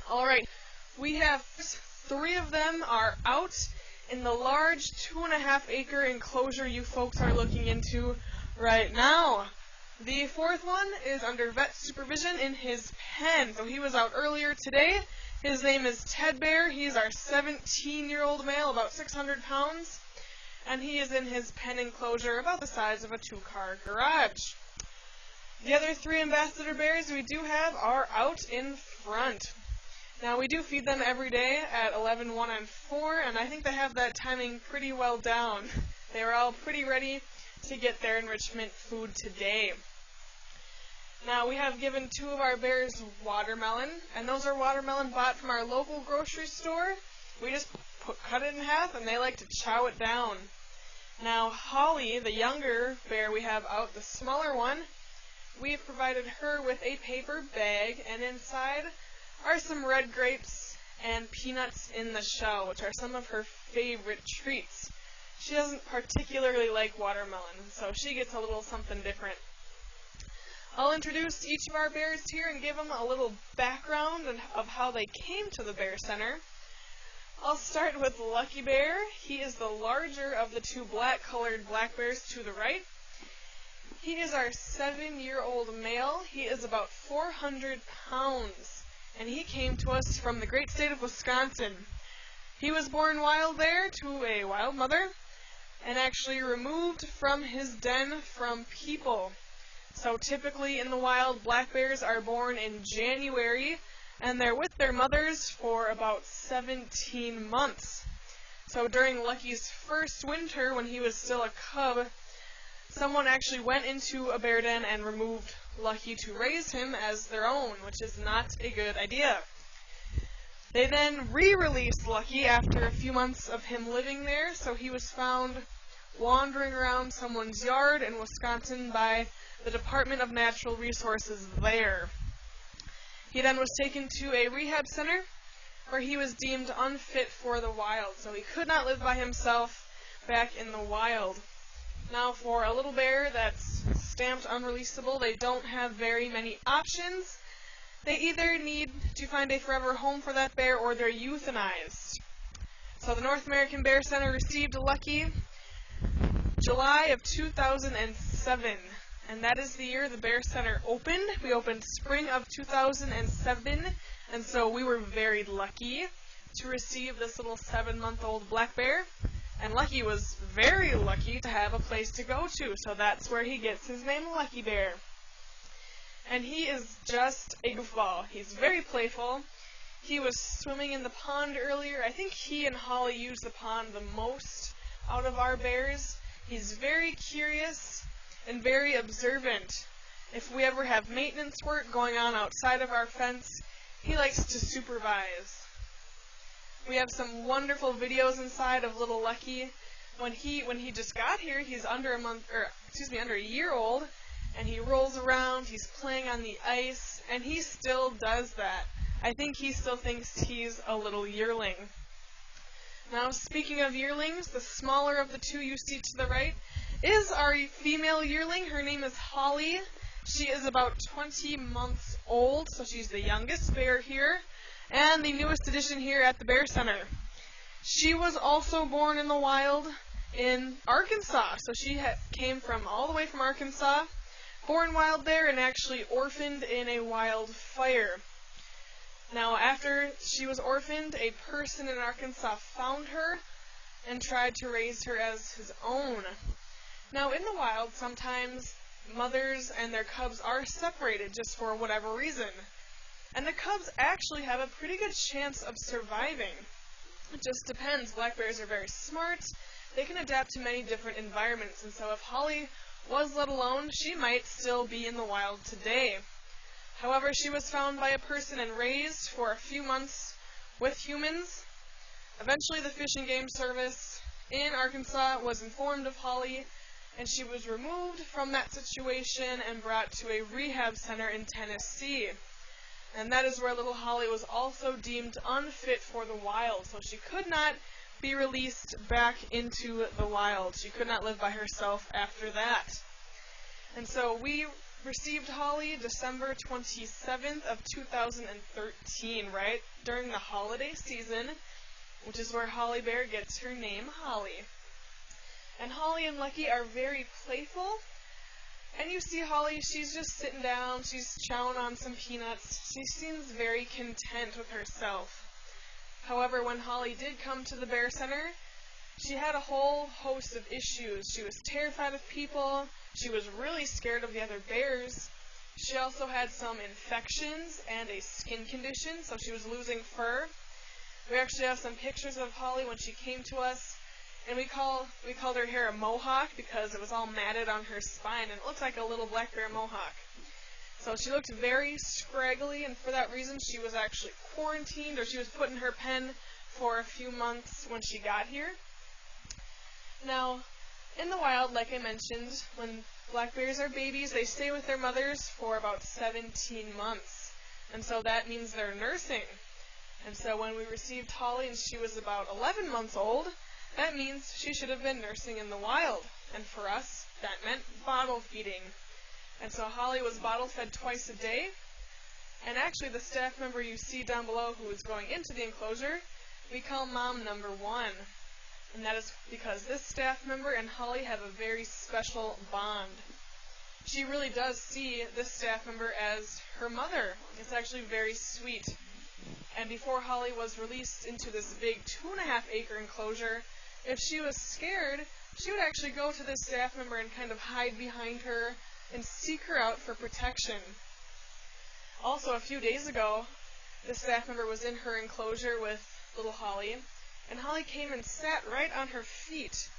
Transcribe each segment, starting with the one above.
Alright, we have 3 of them are out in the large 2.5-acre enclosure you folks are looking into right now. The 4th one is under vet supervision in his pen. So he was out earlier today. His name is Ted Bear. He's our 17-year-old male, about 600 pounds. And he is in his pen enclosure about the size of a 2-car garage. The other 3 ambassador bears we do have are out in front. Now, we do feed them every day at 11, 1, and 4, and I think they have that timing pretty well down. They are all pretty ready to get their enrichment food today. Now, we have given 2 of our bears watermelon, and those are watermelon bought from our local grocery store. We just cut it in half, and they like to chow it down. Now, Holly, the younger bear we have out, the smaller one, we've provided her with a paper bag, and inside are some red grapes and peanuts in the shell, which are some of her favorite treats. She doesn't particularly like watermelon, so she gets a little something different. I'll introduce each of our bears here and give them a little background of how they came to the Bear Center. I'll start with Lucky Bear. He is the larger of the 2 black-colored black bears to the right. He is our 7-year-old male. He is about 400 pounds. And he came to us from the great state of Wisconsin. He was born wild there to a wild mother, and actually removed from his den from people. So typically in the wild, black bears are born in January, and they're with their mothers for about 17 months. So during Lucky's first winter, when he was still a cub, someone actually went into a bear den and removed Lucky to raise him as their own, which is not a good idea. They then re-released Lucky after a few months of him living there, so he was found wandering around someone's yard in Wisconsin by the Department of Natural Resources there. He then was taken to a rehab center where he was deemed unfit for the wild, so he could not live by himself back in the wild. Now, for a little bear that's stamped unreleasable, they don't have very many options. They either need to find a forever home for that bear or they're euthanized. So the North American Bear Center received Lucky July of 2007, and that is the year the Bear Center opened. We opened spring of 2007, and so we were very lucky to receive this little 7-month-old black bear. And Lucky was very lucky to have a place to go to, so that's where he gets his name, Lucky Bear. And he is just a goofball. He's very playful. He was swimming in the pond earlier. I think he and Holly use the pond the most out of our bears. He's very curious and very observant. If we ever have maintenance work going on outside of our fence, he likes to supervise. We have some wonderful videos inside of little Lucky. When he just got here, he's under a year old, and he rolls around, he's playing on the ice, and he still does that. I think he still thinks he's a little yearling. Now, speaking of yearlings, the smaller of the 2 you see to the right is our female yearling. Her name is Holly. She is about 20 months old, so she's the youngest bear here, and the newest addition here at the Bear Center. She was also born in the wild in Arkansas, so she came from all the way from Arkansas, born wild there, and actually orphaned in a wildfire. Now, after she was orphaned, a person in Arkansas found her and tried to raise her as his own. Now, in the wild, sometimes mothers and their cubs are separated just for whatever reason. And the cubs actually have a pretty good chance of surviving. It just depends. Black bears are very smart. They can adapt to many different environments. And so if Holly was let alone, she might still be in the wild today. However, she was found by a person and raised for a few months with humans. Eventually, the Fish and Game Service in Arkansas was informed of Holly, and she was removed from that situation and brought to a rehab center in Tennessee. And that is where little Holly was also deemed unfit for the wild, so she could not be released back into the wild. She could not live by herself after that. And so we received Holly December 27th of 2013, right during the holiday season, which is where Holly Bear gets her name, Holly. And Holly and Lucky are very playful. And you see Holly, she's just sitting down, she's chowing on some peanuts. She seems very content with herself. However, when Holly did come to the Bear Center, she had a whole host of issues. She was terrified of people. She was really scared of the other bears. She also had some infections and a skin condition, so she was losing fur. We actually have some pictures of Holly when she came to us. And we called her hair a mohawk because it was all matted on her spine, and it looked like a little black bear mohawk. So she looked very scraggly, and for that reason she was actually quarantined, or she was put in her pen for a few months when she got here. Now, in the wild, like I mentioned, when black bears are babies, they stay with their mothers for about 17 months. And so that means they're nursing. And so when we received Holly and she was about 11 months old, that means she should have been nursing in the wild. And for us, that meant bottle feeding. And so Holly was bottle fed twice a day. And actually the staff member you see down below who is going into the enclosure, we call Mom Number 1. And that is because this staff member and Holly have a very special bond. She really does see this staff member as her mother. It's actually very sweet. And before Holly was released into this big 2.5-acre enclosure, if she was scared, she would actually go to this staff member and kind of hide behind her and seek her out for protection. Also, a few days ago, the staff member was in her enclosure with little Holly, and Holly came and sat right on her feet,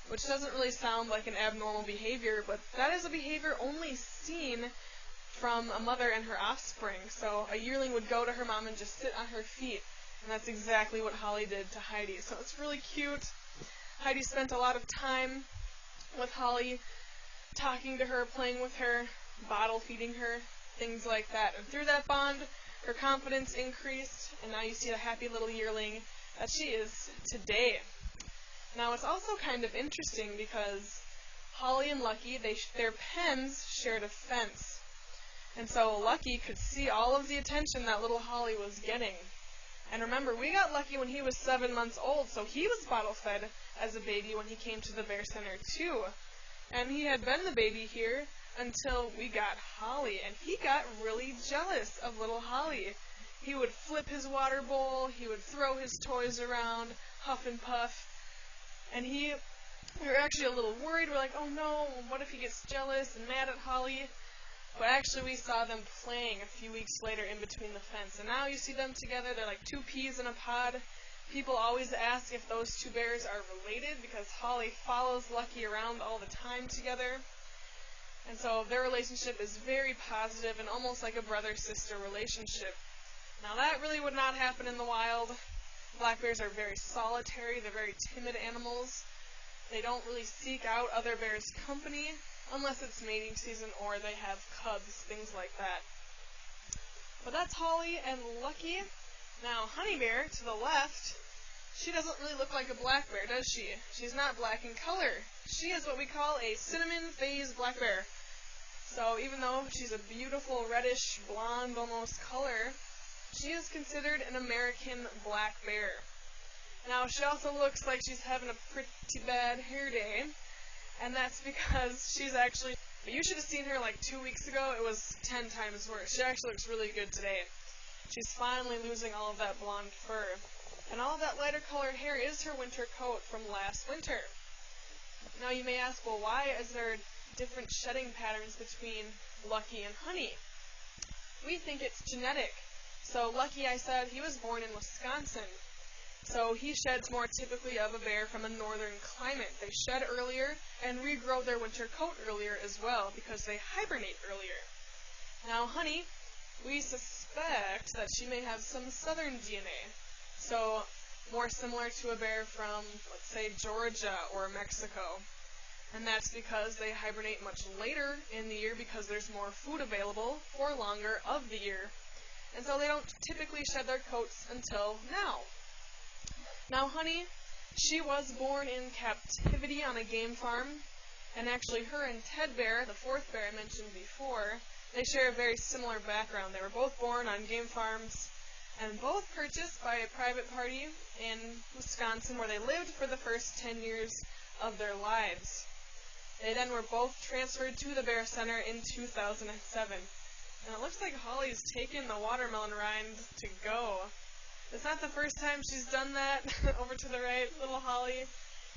which doesn't really sound like an abnormal behavior, but that is a behavior only seen from a mother and her offspring. So a yearling would go to her mom and just sit on her feet, and that's exactly what Holly did to Heidi. So it's really cute. Heidi spent a lot of time with Holly, talking to her, playing with her, bottle feeding her, things like that. And through that bond, her confidence increased, and now you see the happy little yearling that she is today. Now it's also kind of interesting because Holly and Lucky, their pens shared a fence. And so Lucky could see all of the attention that little Holly was getting. And remember, we got Lucky when he was 7 months old, so he was bottle fed as a baby when he came to the Bear Center too. And he had been the baby here until we got Holly, and he got really jealous of little Holly. He would flip his water bowl, he would throw his toys around, huff and puff, and we were actually a little worried. We're like, oh no, what if he gets jealous and mad at Holly? But actually we saw them playing a few weeks later in between the fence, and now you see them together. They're like two peas in a pod. People always ask if those two bears are related because Holly follows Lucky around all the time together. And so their relationship is very positive and almost like a brother-sister relationship. Now that really would not happen in the wild. Black bears are very solitary. They're very timid animals. They don't really seek out other bears' company unless it's mating season or they have cubs, things like that. But that's Holly and Lucky. Now, Honey Bear, to the left, she doesn't really look like a black bear, does she? She's not black in color. She is what we call a cinnamon phase black bear. So even though she's a beautiful reddish blonde almost color, she is considered an American black bear. Now, she also looks like she's having a pretty bad hair day, and that's because she's actually, you should have seen her like 2 weeks ago. It was 10 times worse. She actually looks really good today. She's finally losing all of that blonde fur. And all of that lighter colored hair is her winter coat from last winter. Now you may ask, well, why is there different shedding patterns between Lucky and Honey? We think it's genetic. So Lucky, I said, he was born in Wisconsin. So he sheds more typically of a bear from a northern climate. They shed earlier and regrow their winter coat earlier as well because they hibernate earlier. Now Honey, we suspect that she may have some southern DNA. So more similar to a bear from, let's say, Georgia or Mexico. And that's because they hibernate much later in the year because there's more food available for longer of the year. And so they don't typically shed their coats until now. Now Honey, she was born in captivity on a game farm, And actually, her and Ted Bear, the fourth bear I mentioned before, they share a very similar background. They were both born on game farms and both purchased by a private party in Wisconsin where they lived for the first 10 years of their lives. They then were both transferred to the Bear Center in 2007. And it looks like Holly's taken the watermelon rind to go. It's not the first time she's done that. Over to the right, little Holly.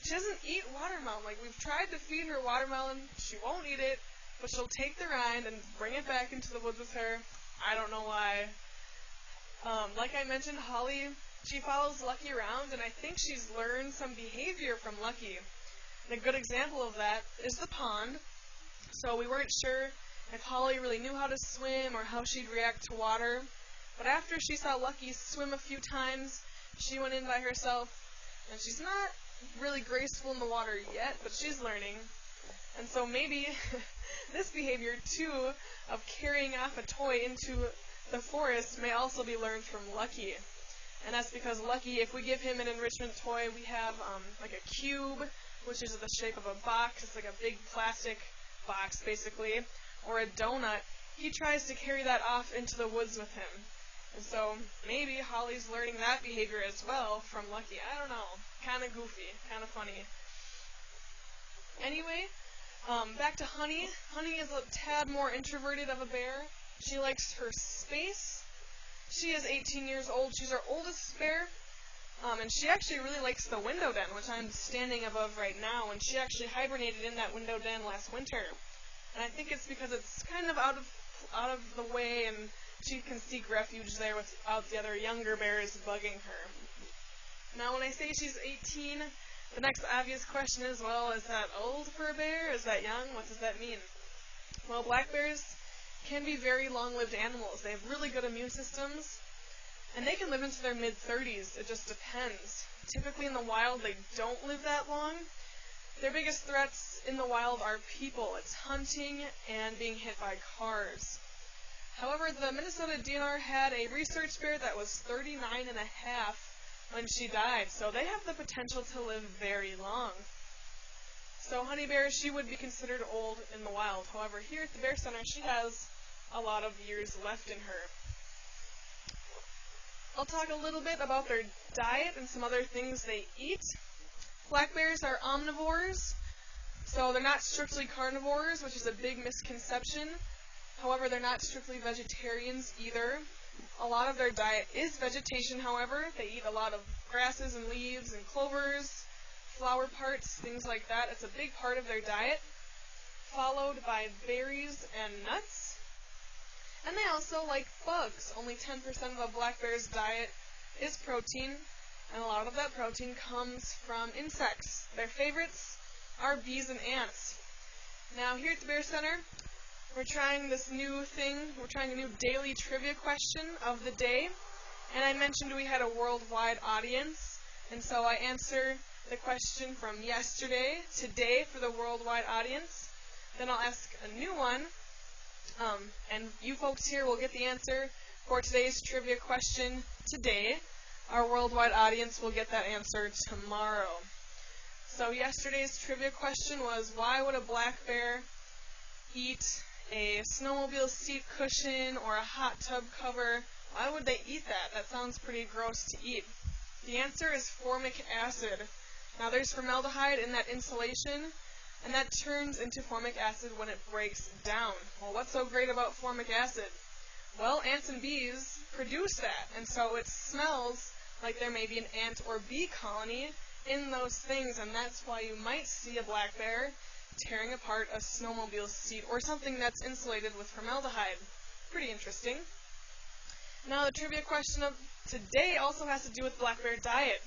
She doesn't eat watermelon. Like, we've tried to feed her watermelon. She won't eat it, but she'll take the rind and bring it back into the woods with her. I don't know why. Like I mentioned, Holly, she follows Lucky around, and I think she's learned some behavior from Lucky. And a good example of that is the pond. So we weren't sure if Holly really knew how to swim or how she'd react to water. But after she saw Lucky swim a few times, she went in by herself, and she's not really graceful in the water yet, but she's learning. And so maybe this behavior, too, of carrying off a toy into the forest may also be learned from Lucky. And that's because Lucky, if we give him an enrichment toy, we have like a cube, which is the shape of a box. It's like a big plastic box, basically, or a donut. He tries to carry that off into the woods with him. And so maybe Holly's learning that behavior as well from Lucky. I don't know. Kind of goofy. Kind of funny. Anyway, back to Honey. Honey is a tad more introverted of a bear. She likes her space. She is 18 years old. She's our oldest bear. And she actually really likes the window den, which I'm standing above right now. And she actually hibernated in that window den last winter. And I think it's because it's kind of out of the way, and she can seek refuge there without the other younger bears bugging her. Now, when I say she's 18, the next obvious question is, well, is that old for a bear? Is that young? What does that mean? Well, black bears can be very long-lived animals. They have really good immune systems, and they can live into their mid-30s. It just depends. Typically in the wild, they don't live that long. Their biggest threats in the wild are people. It's hunting and being hit by cars. However, the Minnesota DNR had a research bear that was 39 and a half when she died, so they have the potential to live very long. So Honey Bear, she would be considered old in the wild. However, here at the Bear Center, she has a lot of years left in her. I'll talk a little bit about their diet and some other things they eat. Black bears are omnivores, so they're not strictly carnivores, which is a big misconception. However, they're not strictly vegetarians either. A lot of their diet is vegetation, however. They eat a lot of grasses and leaves and clovers, flower parts, things like that. It's a big part of their diet, followed by berries and nuts. And they also like bugs. Only 10% of a black bear's diet is protein, and a lot of that protein comes from insects. Their favorites are bees and ants. Now, here at the Bear Center, we're trying this new thing. We're trying a new daily trivia question of the day. And I mentioned we had a worldwide audience, and so I answer the question from yesterday, today for the worldwide audience. Then I'll ask a new one, and you folks here will get the answer for today's trivia question today. Our worldwide audience will get that answer tomorrow. So yesterday's trivia question was, why would a black bear eat a snowmobile seat cushion or a hot tub cover? Why would they eat that? That sounds pretty gross to eat. The answer is formic acid. Now there's formaldehyde in that insulation, and that turns into formic acid when it breaks down. Well, what's so great about formic acid? Well, ants and bees produce that, and so it smells like there may be an ant or bee colony in those things, and that's why you might see a black bear tearing apart a snowmobile seat or something that's insulated with formaldehyde. Pretty interesting. Now, the trivia question of today also has to do with black bear diet.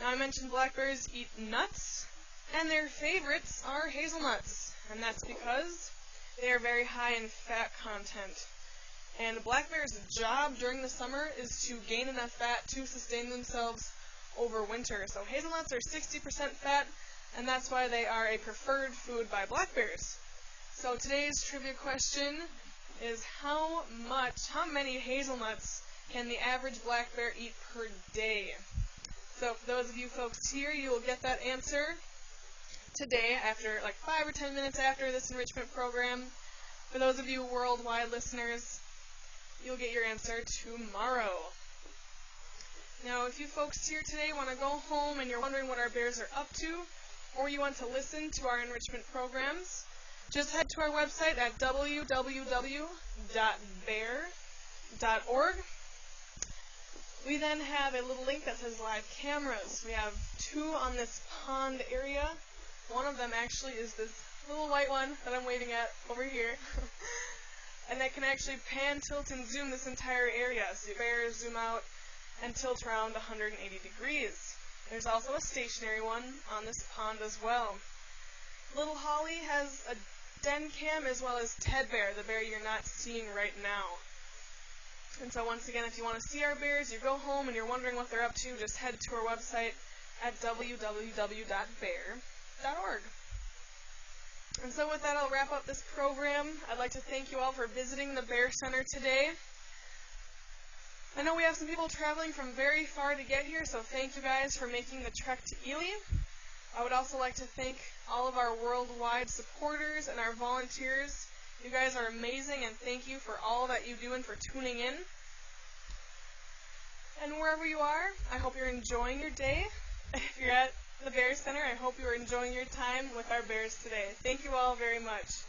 Now, I mentioned black bears eat nuts, and their favorites are hazelnuts, and that's because they are very high in fat content. And black bears' job during the summer is to gain enough fat to sustain themselves over winter. So hazelnuts are 60% fat, and that's why they are a preferred food by black bears. So today's trivia question is how many hazelnuts can the average black bear eat per day? So for those of you folks here, you will get that answer today, after like 5 or 10 minutes after this enrichment program. For those of you worldwide listeners, you'll get your answer tomorrow. Now, if you folks here today want to go home and you're wondering what our bears are up to, or you want to listen to our enrichment programs, just head to our website at www.bear.org. We then have a little link that says live cameras. We have 2 on this pond area. One of them actually is this little white one that I'm waving at over here. And that can actually pan, tilt, and zoom this entire area. So the bears zoom out and tilt around 180 degrees. There's also a stationary one on this pond as well. Little Holly has a den cam as well as Ted Bear, the bear you're not seeing right now. And so once again, if you want to see our bears, you go home and you're wondering what they're up to, just head to our website at www.bear.org. And so with that, I'll wrap up this program. I'd like to thank you all for visiting the Bear Center today. I know we have some people traveling from very far to get here, so thank you guys for making the trek to Ely. I would also like to thank all of our worldwide supporters and our volunteers. You guys are amazing, and thank you for all that you do and for tuning in. And wherever you are, I hope you're enjoying your day. If you're at the Bear Center, I hope you are enjoying your time with our bears today. Thank you all very much.